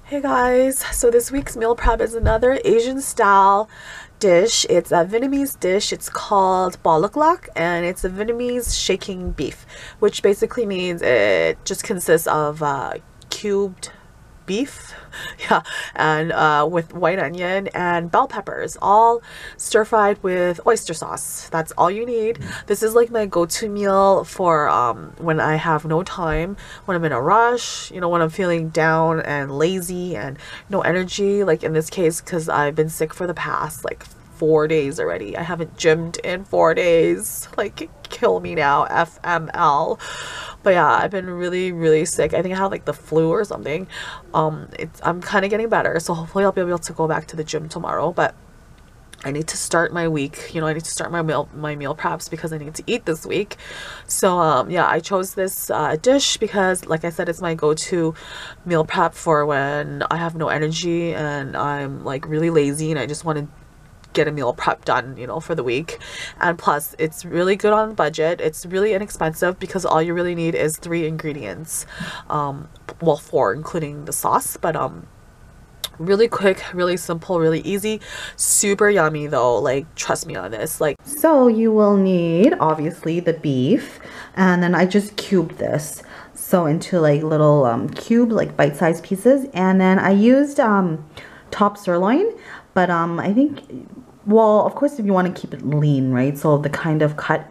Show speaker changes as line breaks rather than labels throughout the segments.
Hey guys, so this week's meal prep is another Asian style dish. It's a Vietnamese dish. It's called balaklak and it's a Vietnamese shaking beef, which basically means it just consists of cubed beef, yeah, and with white onion and bell peppers, all stir fried with oyster sauce. That's all you need. This is like my go-to meal for when I have no time, when I'm in a rush, you know, when I'm feeling down and lazy and no energy, like in this case, because I've been sick for the past like 4 days already. I haven't gymmed in 4 days. Like, kill me now, FML. But yeah, I've been really sick. I think I have like the flu or something. I'm kind of getting better, so hopefully I'll be able to go back to the gym tomorrow. But I need to start my week. You know, I need to start my meal preps because I need to eat this week. So yeah, I chose this dish because, like I said, it's my go-to meal prep for when I have no energy and I'm like really lazy and I just want to get a meal prep done, you know, for the week. And plus, it's really good on budget. It's really inexpensive because all you really need is 3 ingredients. Well, 4 including the sauce, but really quick, really simple, really easy, super yummy though. Like, trust me on this. Like,
so you will need obviously the beef, and then I just cubed this so into like little cube, like bite-sized pieces. And then I used top sirloin, but I think, well, of course, if you want to keep it lean, right? So the kind of cut,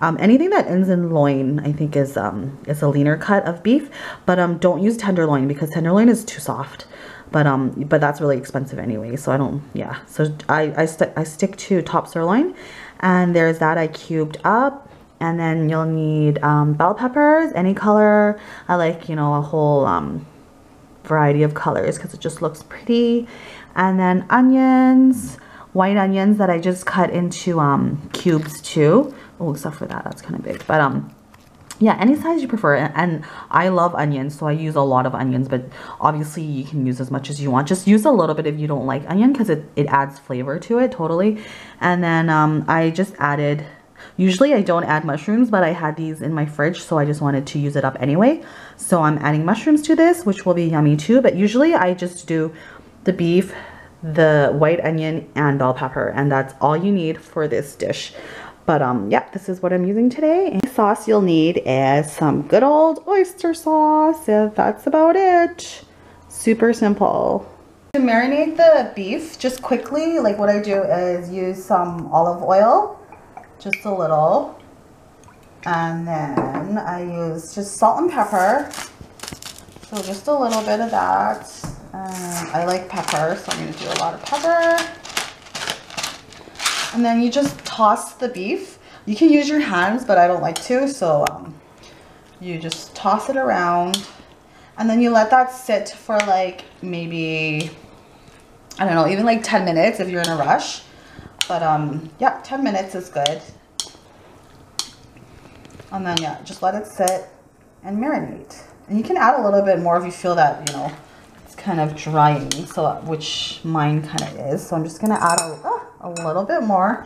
anything that ends in loin, I think is a leaner cut of beef. But don't use tenderloin because tenderloin is too soft. But that's really expensive anyway. So I don't, yeah. So I stick to top sirloin, and there's that I cubed up. And then you'll need bell peppers, any color. I like, you know, a whole variety of colors because it just looks pretty. And then onions, white onions that I just cut into cubes too. Oh, except for that, that's kind of big. But yeah, any size you prefer. And I love onions, so I use a lot of onions, but obviously you can use as much as you want. Just use a little bit if you don't like onion because it adds flavor to it, totally. And then I just added, usually I don't add mushrooms, but I had these in my fridge, so I just wanted to use it up anyway. So I'm adding mushrooms to this, which will be yummy too. But usually I just do the beef, the white onion, and bell pepper, and that's all you need for this dish. But yeah, this is what I'm using today. And the sauce you'll need is some good old oyster sauce. That's about it. Super simple. To marinate the beef, just quickly, like what I do is use some olive oil, just a little, and then I use just salt and pepper. So just a little bit of that. I like pepper, so I'm going to do a lot of pepper. And then you just toss the beef. You can use your hands, but I don't like to, so you just toss it around. And then you let that sit for like maybe, I don't know, even like 10 minutes if you're in a rush. But yeah, 10 minutes is good. And then yeah, just let it sit and marinate. And you can add a little bit more if you feel that, you know, it's kind of drying, so which mine kind of is. So I'm just gonna add a little bit more.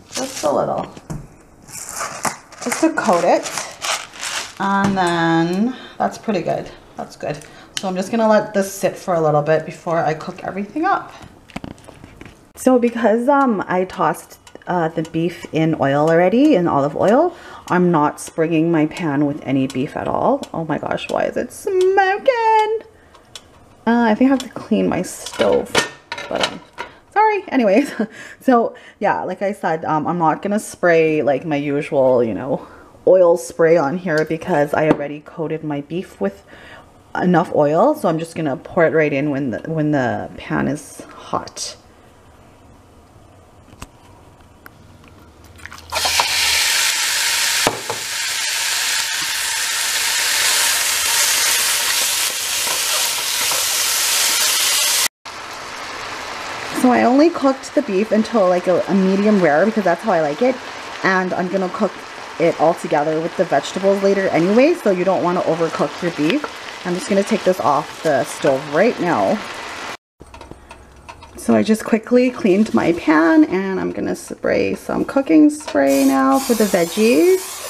Just a little. Just to coat it. And then that's pretty good. That's good. So I'm just gonna let this sit for a little bit before I cook everything up. So because I tossed the beef in oil already, in olive oil, I'm not springing my pan with any beef at all. Oh my gosh, why is it smoking? I think I have to clean my stove, but sorry. Anyways, so yeah, like I said, I'm not gonna spray like my usual, you know, oil spray on here because I already coated my beef with enough oil. So I'm just gonna pour it right in when the pan is hot. So I only cooked the beef until like a medium rare because that's how I like it. And I'm going to cook it all together with the vegetables later anyway. So you don't want to overcook your beef. I'm just going to take this off the stove right now. So I just quickly cleaned my pan and I'm going to spray some cooking spray now for the veggies.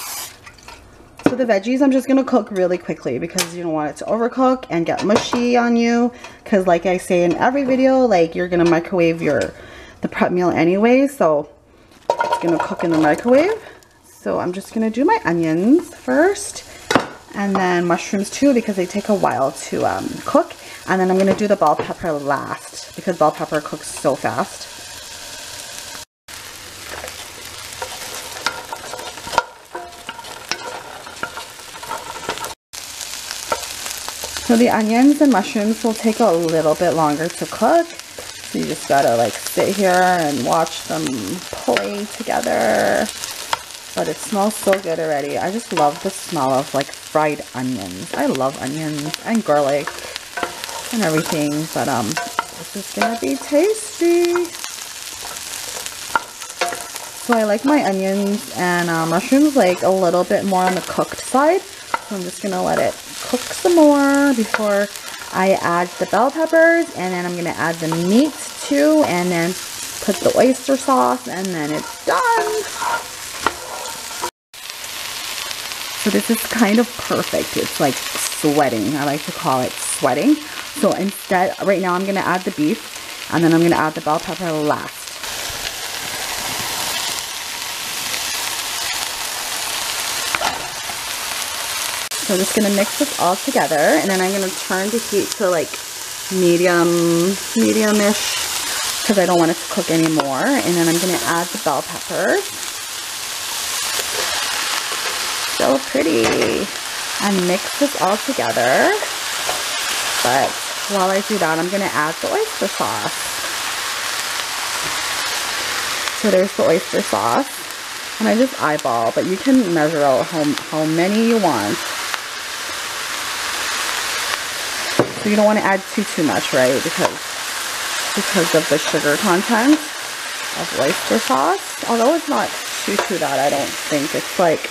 So the veggies I'm just going to cook really quickly because you don't want it to overcook and get mushy on you. Because like I say in every video, like you're going to microwave the prep meal anyway. So it's going to cook in the microwave. So I'm just going to do my onions first. And then mushrooms too because they take a while to cook. And then I'm going to do the bell pepper last because bell pepper cooks so fast. So the onions and mushrooms will take a little bit longer to cook. So you just gotta like sit here and watch them play together. But it smells so good already. I just love the smell of like fried onions. I love onions and garlic and everything. But this is gonna be tasty. So I like my onions and mushrooms like a little bit more on the cooked side. So I'm just gonna let it cook some more before I add the bell peppers, and then I'm gonna add the meat too, and then put the oyster sauce, and then it's done. So this is kind of perfect. It's like sweating. I like to call it sweating. So instead, right now I'm gonna add the beef, and then I'm gonna add the bell pepper last. So I'm just going to mix this all together, and then I'm going to turn the heat to like medium-ish because I don't want it to cook anymore. And then I'm going to add the bell peppers. So pretty. And mix this all together. But while I do that, I'm going to add the oyster sauce. So there's the oyster sauce. And I just eyeball, but you can measure out how many you want. So you don't want to add too much, right? Because of the sugar content of oyster sauce. Although it's not too bad, I don't think. It's like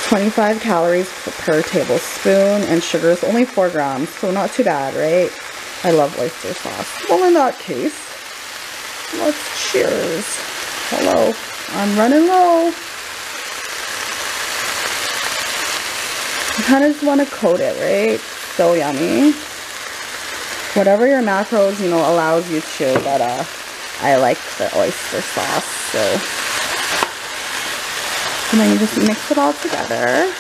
25 calories per tablespoon, and sugar is only 4 grams, so not too bad, right? I love oyster sauce. Well, in that case, let's cheers. Hello, I'm running low. You kind of just want to coat it, right? So yummy. Whatever your macros, you know, allows you to, but I like the oyster sauce, so. And then you just mix it all together.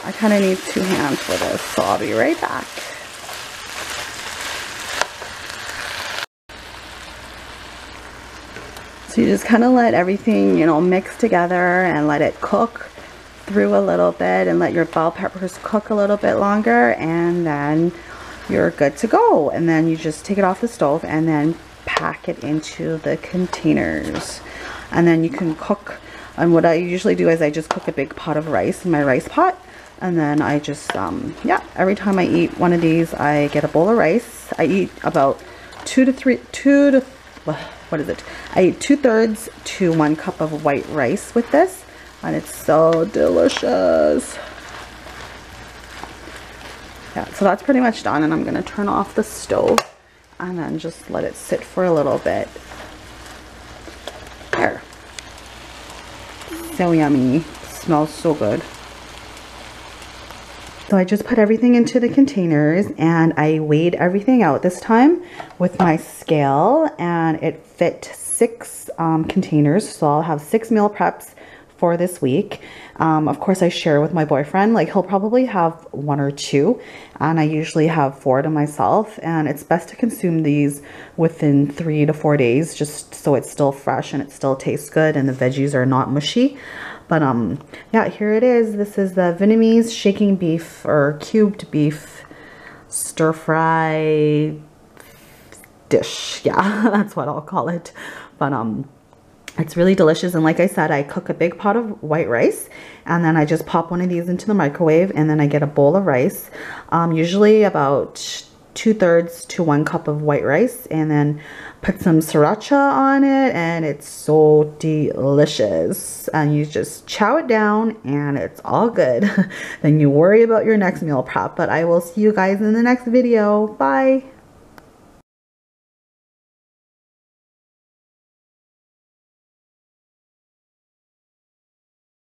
I kind of need 2 hands for this, so I'll be right back. So you just kind of let everything, you know, mix together and let it cook through a little bit, and let your bell peppers cook a little bit longer, and then you're good to go. And then you just take it off the stove and then pack it into the containers. And then you can cook, and what I usually do is I just cook a big pot of rice in my rice pot, and then I just yeah, every time I eat one of these I get a bowl of rice. I eat about I eat 2/3 to 1 cup of white rice with this, and it's so delicious. Yeah, so that's pretty much done, and I'm gonna turn off the stove and then just let it sit for a little bit. There. So yummy. Smells so good. So I just put everything into the containers, and I weighed everything out this time with my scale, and it fit 6 containers. So I'll have 6 meal preps for this week. Of course, I share with my boyfriend. Like, he'll probably have 1 or 2, and I usually have 4 to myself. And it's best to consume these within 3 to 4 days, just so it's still fresh and it still tastes good and the veggies are not mushy. But yeah, here it is. This is the Vietnamese shaking beef, or cubed beef stir fry dish. Yeah, that's what I'll call it. But it's really delicious, and like I said, I cook a big pot of white rice, and then I just pop one of these into the microwave, and then I get a bowl of rice, usually about 2/3 to 1 cup of white rice, and then put some sriracha on it, and it's so delicious. And you just chow it down and it's all good. Then you worry about your next meal prep. But I will see you guys in the next video. Bye.